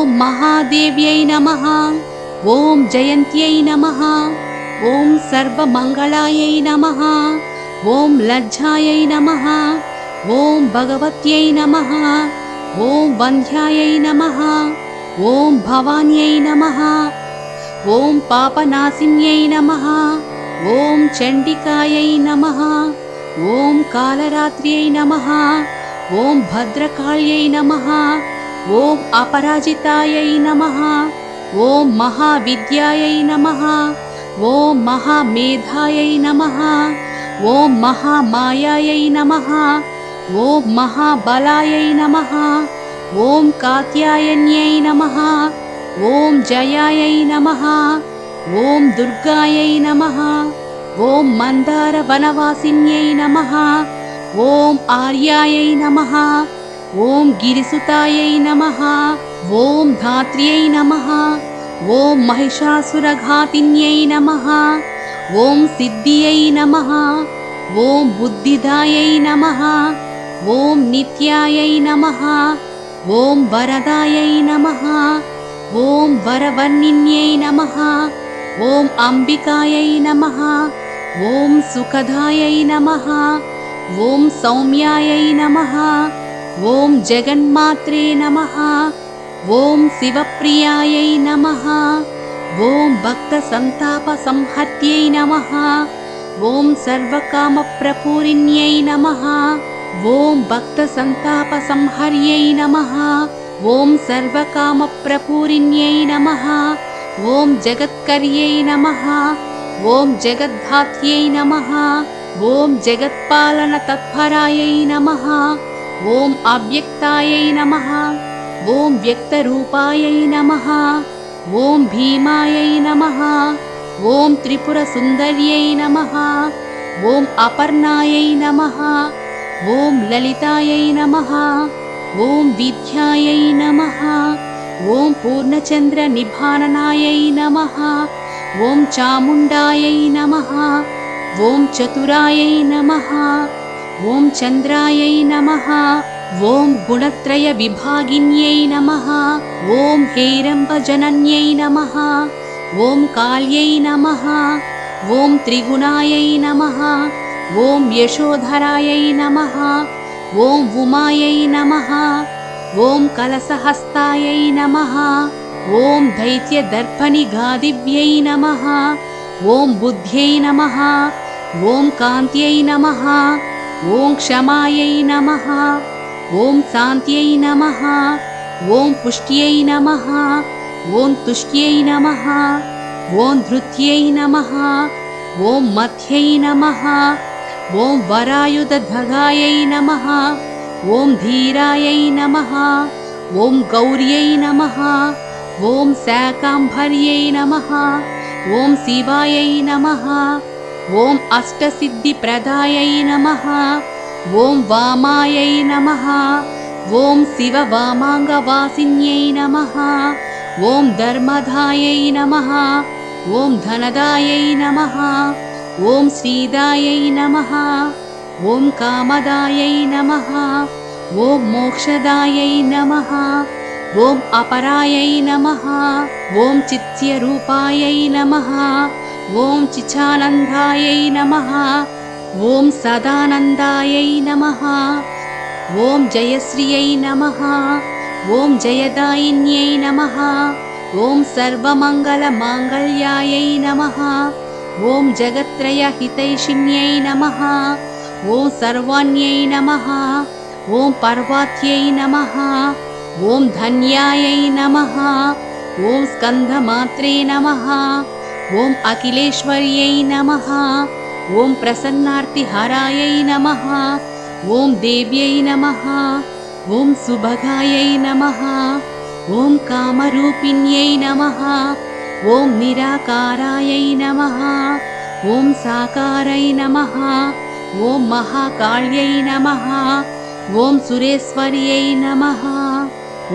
ॐ महादेव्यै नमः। ॐ जयन्त्यै नमः। ॐ सर्वमङ्गलायै नमः। ॐ लज्जायै नमः। ॐ भगवत्यै नमः। ॐ वन्द्यायै नमः। ॐ भवान्यै नमः। ॐ पापनाशिन्यै नमः। ॐ चण्डिकायै नमः। ॐ कालरात्र्यै नमः। ॐ भद्रकाल्यै नमः। ॐ अपराजितायै नमः। ॐ महाविद्यायै नमः। ॐ महामेधायै नमः। ॐ महामायायै नमः। ॐ महाबलायै नमः। ॐ कात्यायन्यै नमः। ॐ जयायै नमः। ॐ दुर्गायै नमः। ॐ मन्दारवनवासिन्यै नमः। ॐ आर्यायै नमः। ॐ गिरिसुतायै नमः। ॐ धात्र्यै नमः। ॐ महिषासुरघातिन्यै नमः। ॐ सिद्धियै नमः। ॐ बुद्धिदायै नमः। ॐ नित्यायै नमः। ॐ वरदायै नमः। ॐ वरवर्णिन्यै नमः। ॐ अम्बिकायै नमः। ॐ सुखदायै नमः। ॐ सौम्यायै नमः। ॐ जगन्मात्रे नमः। ॐ शिवप्रियायै नमः। ॐ भक्तसन्तापसंहर्त्यै नमः। ॐ सर्वकामप्रपूरिण्यै नमः। ॐ भक्तसन्तापसंहर्यै नमः। ॐ सर्वकामप्रपूरिण्यै नमः। ॐ जगत्कर्यै नमः। ॐ जगद्धात्र्यै नमः। ॐ जगत्पालनतत्परायै नमः। ॐ अव्यक्तायै नमः। ॐ व्यक्तरूपायै नमः। ॐ भीमायै नमः। ॐ त्रिपुरसुन्दर्यै नमः। ॐ अपर्णायै नमः। ॐ ललितायै नमः। ॐ विद्यायै नमः। ॐ पूर्णचन्द्रनिभाननायै नमः। ॐ चामुण्डायै नमः। ॐ चतुरायै नमः। ॐ चन्द्रायै नमः। ॐ गुणत्रयविभागिन्यै नमः। ॐ हेरम्बजनन्यै नमः। ॐ काल्यै नमः। ॐ त्रिगुणायै नमः। ॐ यशोधरायै नमः। ॐ उमायै नमः। ॐ कलशहस्तायै नमः। ॐ दैत्यदर्पणिगादिव्यै नमः। ॐ बुद्ध्यै नमः। ॐ कान्त्यै नमः। ॐ क्षमायै नमः। ॐ शान्त्यै नमः। ॐ पुष्ट्यै नमः। ॐ तुष्ट्यै नमः। ॐ धृत्यै नमः। ॐ मध्यै नमः। ॐ वरायुधधगायै नमः। ॐ धीरायै नमः। ॐ गौर्यै नमः। ॐ शाकाम्भर्यै नमः। ॐ शिवायै नमः। ॐ अष्टसिद्धिप्रदायै नमः। ॐ वामायै नमः। ॐ शिववामाङ्गवासिन्यै नमः। ॐ धर्मदायै नमः। ॐ धनदायै नमः। ॐ श्रीदायै नमः। ॐ कामदायै नमः। ॐ मोक्षदायै नमः। ॐ अपरायै नमः। ॐ चित्स्यरूपायै नमः। ॐ चिचानन्दायै नमः। ॐ सदानन्दायै नमः। ॐ जयश्रियै नमः। ॐ जयदायिन्यै नमः। ॐ सर्वमङ्गलमाङ्गल्यायै नमः। ॐ जगत्त्रयहितैषिण्यै नमः। ॐ सर्वाण्यै नमः। ॐ पर्वात्यै नमः। ॐ धन्यायै नमः। ॐ स्कन्दमात्रे नमः। ॐ अखिलेश्वर्यै नमः। ॐ प्रसन्नार्तिहरायै नमः। ॐ देव्यै नमः। ॐ सुभगायै नमः। ॐ कामरूपिण्यै नमः। ॐ निराकारायै नमः। ॐ साकारै नमः। ॐ महाकाल्यै नमः। ॐ सुरेश्वर्यै नमः।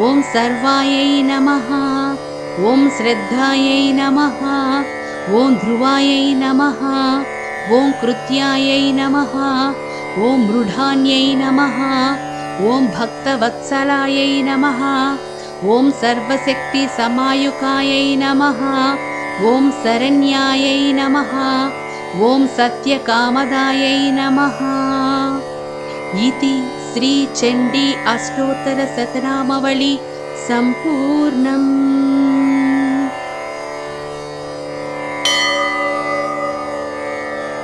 ॐ सर्वायै नमः। ॐ श्रद्धायै नमः। ॐ ध्रुवायै नमः। ॐ कृत्यायै नमः। ॐ मृढान्यै नमः। ॐ भक्तवत्सलायै नमः। ॐ सर्वशक्तिसमायुकायै नमः। ॐ शरण्यायै नमः। ॐ सत्यकामदायै नमः। इति श्रीचण्डी अष्टोत्तरशतनामावली सम्पूर्णम्।